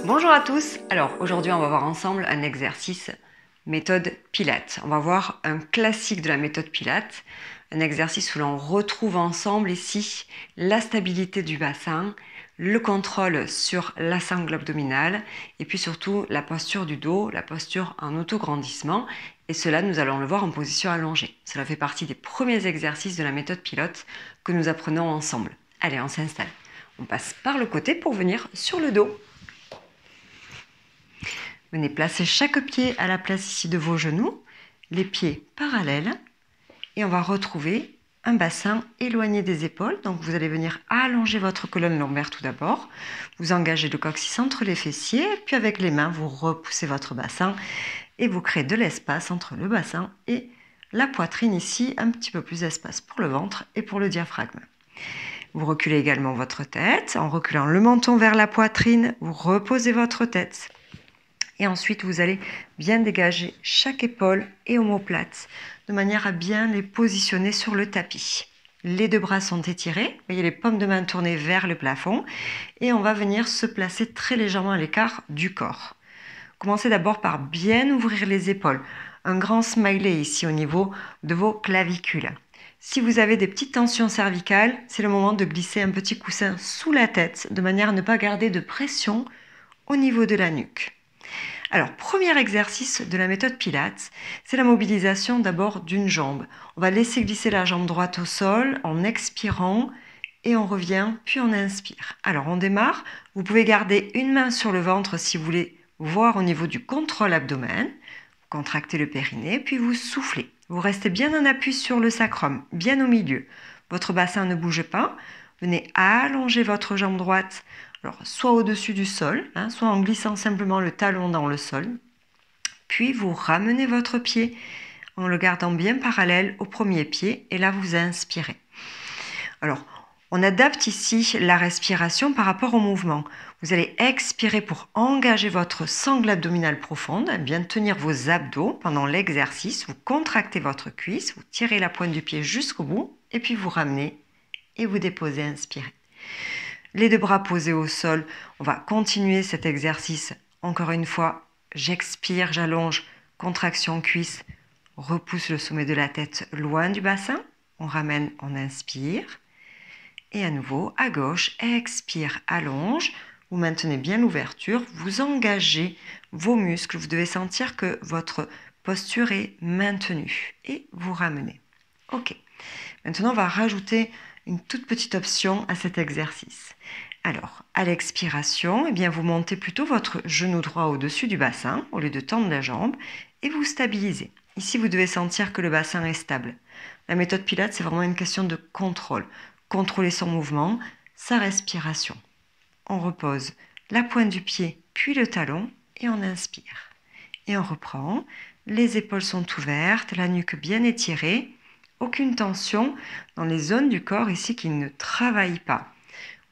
Bonjour à tous. Alors aujourd'hui on va voir ensemble un exercice méthode Pilates. On va voir un classique de la méthode Pilates, un exercice où l'on retrouve ensemble ici la stabilité du bassin, le contrôle sur la sangle abdominale et puis surtout la posture du dos, la posture en autograndissement. Et cela, nous allons le voir en position allongée. Cela fait partie des premiers exercices de la méthode Pilates que nous apprenons ensemble. Allez, on s'installe. On passe par le côté pour venir sur le dos. Venez placer chaque pied à la place ici de vos genoux, les pieds parallèles, et on va retrouver un bassin éloigné des épaules. Donc vous allez venir allonger votre colonne lombaire tout d'abord, vous engagez le coccyx entre les fessiers, puis avec les mains vous repoussez votre bassin et vous créez de l'espace entre le bassin et la poitrine ici, un petit peu plus d'espace pour le ventre et pour le diaphragme. Vous reculez également votre tête, en reculant le menton vers la poitrine, vous reposez votre tête. Et ensuite, vous allez bien dégager chaque épaule et omoplate, de manière à bien les positionner sur le tapis. Les deux bras sont étirés, vous voyez les paumes de main tournées vers le plafond, et on va venir se placer très légèrement à l'écart du corps. Commencez d'abord par bien ouvrir les épaules, un grand smiley ici au niveau de vos clavicules. Si vous avez des petites tensions cervicales, c'est le moment de glisser un petit coussin sous la tête, de manière à ne pas garder de pression au niveau de la nuque. Alors, premier exercice de la méthode Pilates, c'est la mobilisation d'abord d'une jambe. On va laisser glisser la jambe droite au sol en expirant et on revient, puis on inspire. Alors, on démarre. Vous pouvez garder une main sur le ventre si vous voulez voir au niveau du contrôle abdomen. Vous contractez le périnée, puis vous soufflez. Vous restez bien en appui sur le sacrum, bien au milieu. Votre bassin ne bouge pas. Venez allonger votre jambe droite. Alors, soit au-dessus du sol, soit en glissant simplement le talon dans le sol. Puis, vous ramenez votre pied en le gardant bien parallèle au premier pied. Et là, vous inspirez. Alors, on adapte ici la respiration par rapport au mouvement. Vous allez expirer pour engager votre sangle abdominale profonde, bien tenir vos abdos pendant l'exercice. Vous contractez votre cuisse, vous tirez la pointe du pied jusqu'au bout. Et puis, vous ramenez et vous déposez, inspirez. Les deux bras posés au sol, on va continuer cet exercice. Encore une fois, j'expire, j'allonge, contraction cuisse, repousse le sommet de la tête loin du bassin. On ramène, on inspire. Et à nouveau, à gauche, expire, allonge. Vous maintenez bien l'ouverture, vous engagez vos muscles. Vous devez sentir que votre posture est maintenue. Et vous ramenez. Ok. Maintenant, on va rajouter une toute petite option à cet exercice. Alors, à l'expiration, vous montez plutôt votre genou droit au-dessus du bassin au lieu de tendre la jambe et vous stabilisez. Ici, vous devez sentir que le bassin est stable. La méthode Pilates, c'est vraiment une question de contrôle. Contrôler son mouvement, sa respiration. On repose la pointe du pied, puis le talon et on inspire. Et on reprend. Les épaules sont ouvertes, la nuque bien étirée. Aucune tension dans les zones du corps ici qui ne travaillent pas.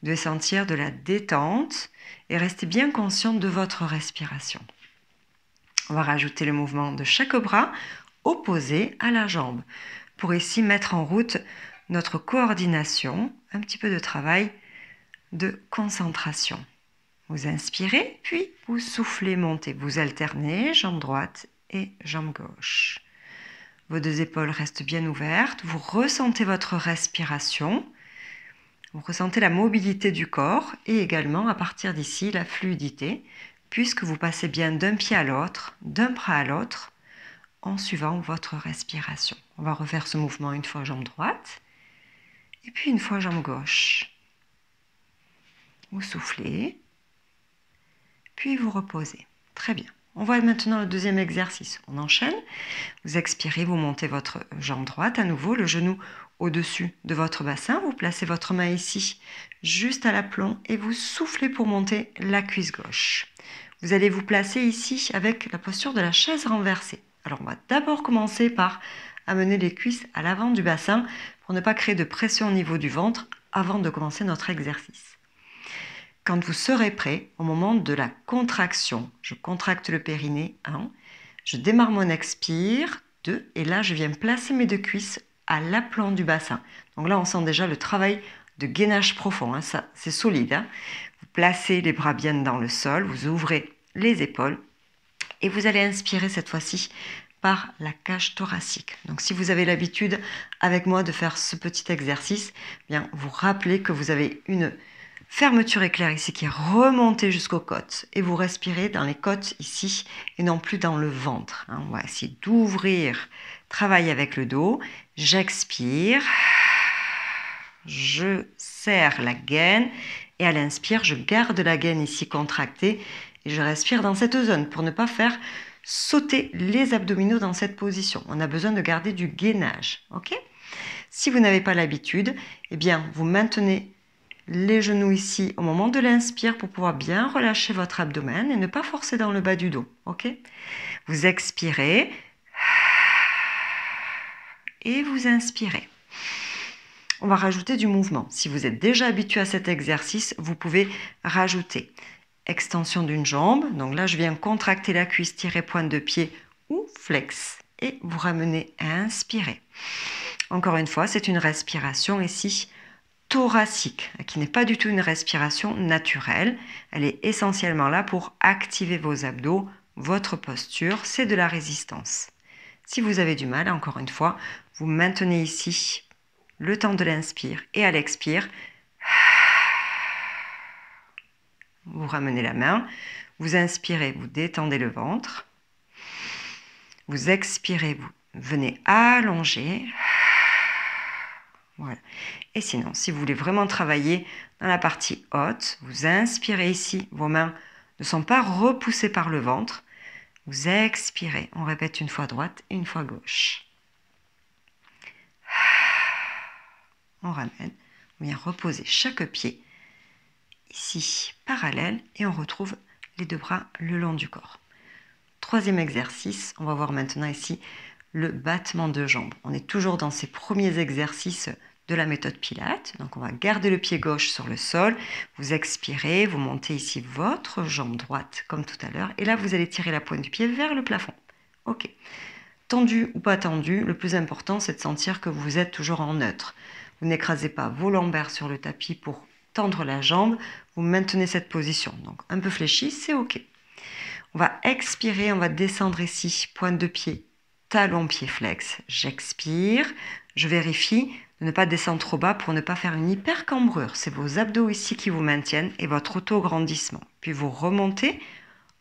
Vous devez sentir de la détente et rester bien conscient de votre respiration. On va rajouter le mouvement de chaque bras opposé à la jambe pour ici mettre en route notre coordination, un petit peu de travail de concentration. Vous inspirez, puis vous soufflez, montez. Vous alternez jambe droite et jambe gauche. Vos deux épaules restent bien ouvertes. Vous ressentez votre respiration. Vous ressentez la mobilité du corps et également, à partir d'ici, la fluidité, puisque vous passez bien d'un pied à l'autre, d'un bras à l'autre, en suivant votre respiration. On va refaire ce mouvement une fois jambe droite et puis une fois jambe gauche. Vous soufflez, puis vous reposez. Très bien. On voit maintenant le deuxième exercice. On enchaîne. Vous expirez, vous montez votre jambe droite à nouveau, le genou au-dessus de votre bassin. Vous placez votre main ici, juste à l'aplomb, et vous soufflez pour monter la cuisse gauche. Vous allez vous placer ici avec la posture de la chaise renversée. Alors, on va d'abord commencer par amener les cuisses à l'avant du bassin pour ne pas créer de pression au niveau du ventre avant de commencer notre exercice. Quand vous serez prêt, au moment de la contraction, je contracte le périnée, 1, je démarre mon expire, 2, et là je viens placer mes deux cuisses à l'aplomb du bassin. Donc là on sent déjà le travail de gainage profond, hein, ça c'est solide. Hein. Vous placez les bras bien dans le sol, vous ouvrez les épaules et vous allez inspirer cette fois-ci par la cage thoracique. Donc si vous avez l'habitude avec moi de faire ce petit exercice, bien vous rappelez que vous avez une fermeture éclair ici qui est remontée jusqu'aux côtes et vous respirez dans les côtes ici et non plus dans le ventre. Hein. On va essayer d'ouvrir, travailler avec le dos. J'expire, je serre la gaine et à l'inspire, je garde la gaine ici contractée et je respire dans cette zone pour ne pas faire sauter les abdominaux dans cette position. On a besoin de garder du gainage. Ok ? Si vous n'avez pas l'habitude, eh bien, vous maintenez les genoux ici au moment de l'inspire pour pouvoir bien relâcher votre abdomen et ne pas forcer dans le bas du dos. Ok ? Vous expirez et vous inspirez. On va rajouter du mouvement. Si vous êtes déjà habitué à cet exercice, vous pouvez rajouter extension d'une jambe. Donc là, je viens contracter la cuisse, tirer pointe de pied ou flex. Et vous ramenez à inspirer. Encore une fois, c'est une respiration ici thoracique, qui n'est pas du tout une respiration naturelle. Elle est essentiellement là pour activer vos abdos, votre posture. C'est de la résistance. Si vous avez du mal, encore une fois, vous maintenez ici le temps de l'inspire et à l'expire, vous ramenez la main, vous inspirez, vous détendez le ventre, vous expirez, vous venez allonger. Voilà. Et sinon, si vous voulez vraiment travailler dans la partie haute, vous inspirez ici, vos mains ne sont pas repoussées par le ventre, vous expirez, on répète une fois droite et une fois gauche. On ramène, on vient reposer chaque pied ici parallèle et on retrouve les deux bras le long du corps. Troisième exercice, on va voir maintenant ici le battement de jambes. On est toujours dans ces premiers exercices de la méthode Pilates. Donc on va garder le pied gauche sur le sol, vous expirez, vous montez ici votre jambe droite comme tout à l'heure et là vous allez tirer la pointe du pied vers le plafond. Ok. Tendu ou pas tendu, le plus important c'est de sentir que vous êtes toujours en neutre. Vous n'écrasez pas vos lombaires sur le tapis pour tendre la jambe, vous maintenez cette position. Donc un peu fléchi, c'est ok. On va expirer, on va descendre ici, pointe de pied, talon, pied flex. J'expire, je vérifie de ne pas descendre trop bas pour ne pas faire une hypercambrure. C'est vos abdos ici qui vous maintiennent et votre auto-grandissement. Puis vous remontez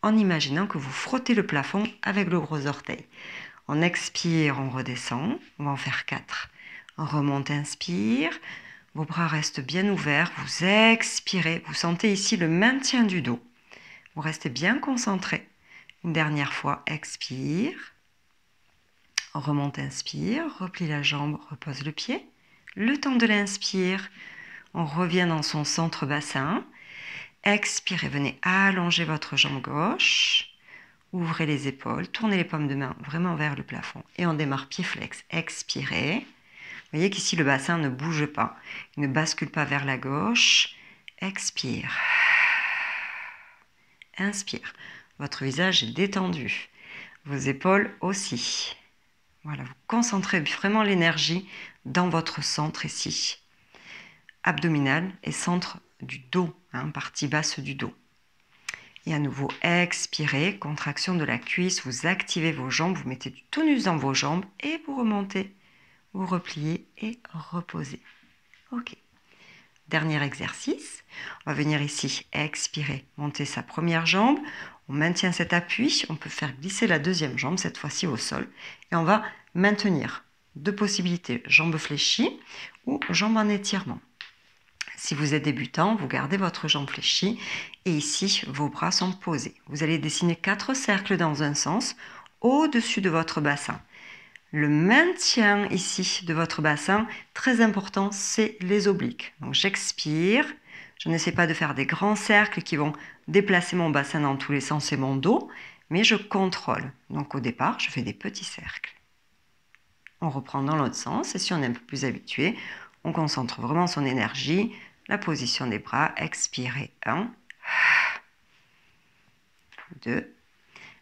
en imaginant que vous frottez le plafond avec le gros orteil. On expire, on redescend, on va en faire 4. On remonte, inspire, vos bras restent bien ouverts, vous expirez, vous sentez ici le maintien du dos. Vous restez bien concentré. Une dernière fois, expire. On remonte, inspire, replie la jambe, repose le pied. Le temps de l'inspire, on revient dans son centre bassin. Expirez, venez allonger votre jambe gauche. Ouvrez les épaules, tournez les paumes de main vraiment vers le plafond. Et on démarre pied flex. Expirez. Vous voyez qu'ici, le bassin ne bouge pas. Il ne bascule pas vers la gauche. Expire. Inspire. Votre visage est détendu. Vos épaules aussi. Voilà, vous concentrez vraiment l'énergie dans votre centre ici. Abdominal et centre du dos, hein, partie basse du dos. Et à nouveau, expirez, contraction de la cuisse, vous activez vos jambes, vous mettez du tonus dans vos jambes et vous remontez, vous repliez et reposez. Ok. Dernier exercice, on va venir ici, expirer, monter sa première jambe, on maintient cet appui, on peut faire glisser la deuxième jambe, cette fois-ci au sol, et on va maintenir deux possibilités, jambes fléchies ou jambes en étirement. Si vous êtes débutant, vous gardez votre jambe fléchie et ici, vos bras sont posés. Vous allez dessiner 4 cercles dans un sens au-dessus de votre bassin. Le maintien ici de votre bassin, très important, c'est les obliques. Donc j'expire, je n'essaie pas de faire des grands cercles qui vont déplacer mon bassin dans tous les sens et mon dos, mais je contrôle. Donc au départ, je fais des petits cercles. On reprend dans l'autre sens et si on est un peu plus habitué, on concentre vraiment son énergie, la position des bras, expirez, 1, 2,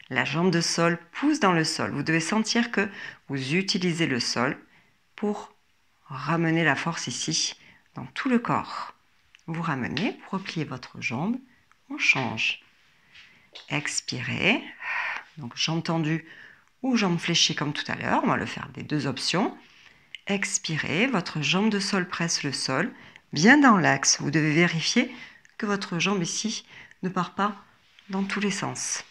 la jambe de sol pousse dans le sol. Vous devez sentir que vous utilisez le sol pour ramener la force ici dans tout le corps. Vous ramenez, vous repliez votre jambe, on change. Expirez, donc jambe tendue ou jambe fléchie comme tout à l'heure, on va le faire des deux options. Expirez, votre jambe de sol presse le sol, bien dans l'axe. Vous devez vérifier que votre jambe ici ne part pas dans tous les sens.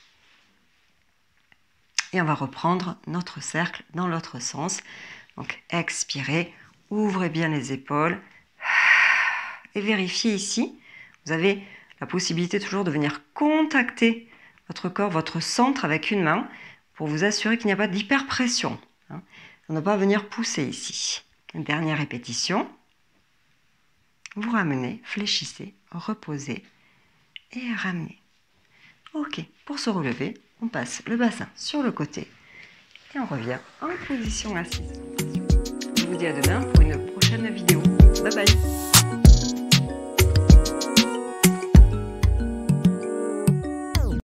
Et on va reprendre notre cercle dans l'autre sens. Donc expirez, ouvrez bien les épaules et vérifiez ici. Vous avez la possibilité toujours de venir contacter votre corps, votre centre avec une main pour vous assurer qu'il n'y a pas d'hyperpression. On ne va pas venir pousser ici. Une dernière répétition. Vous ramenez, fléchissez, reposez et ramenez. Ok, pour se relever, on passe le bassin sur le côté et on revient en position assise. Je vous dis à demain pour une prochaine vidéo. Bye bye.